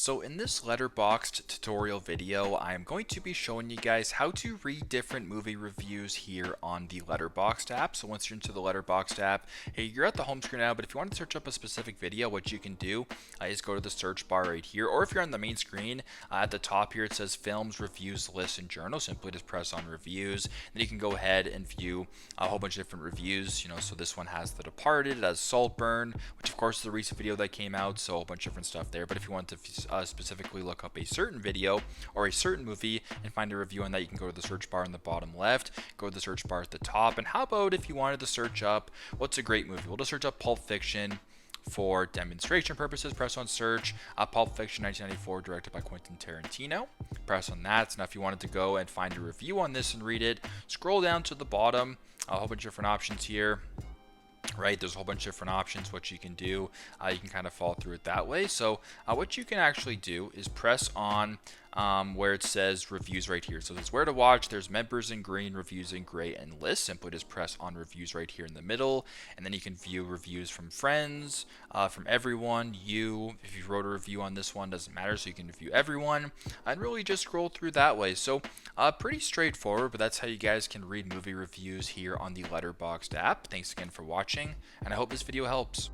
So in this Letterboxd tutorial video, I am going to be showing you guys how to read different movie reviews here on the Letterboxd app. So once you're into the Letterboxd app, hey, you're at the home screen now, but if you want to search up a specific video, what you can do is go to the search bar right here, or if you're on the main screen, at the top here it says films, reviews, lists, and journals. Simply just press on reviews. Then you can go ahead and view a whole bunch of different reviews. So this one has The Departed, it has Saltburn, which of course is the recent video that came out, so a whole bunch of different stuff there. But if you want to specifically look up a certain video or a certain movie and find a review on that, you can go to the search bar in the bottom left, go to the search bar at the top. And how about if you wanted to search up what's a great movie? We'll just search up Pulp Fiction for demonstration purposes. Press on search. Pulp Fiction 1994, directed by Quentin Tarantino. Press on that. So now if you wanted to go and find a review on this and read it, scroll down to the bottom, a whole bunch of different options here. Right, there's a whole bunch of different options what you can do. You can kind of follow through it that way. So what you can actually do is press on where it says reviews right here. So there's where to watch, there's members in green, reviews in gray, and lists. Simply just press on reviews right here in the middle, and then you can view reviews from friends, from everyone, you. If you wrote a review on this one, doesn't matter, so you can view everyone, and really just scroll through that way. So pretty straightforward, but that's how you guys can read movie reviews here on the Letterboxd app. Thanks again for watching, and I hope this video helps.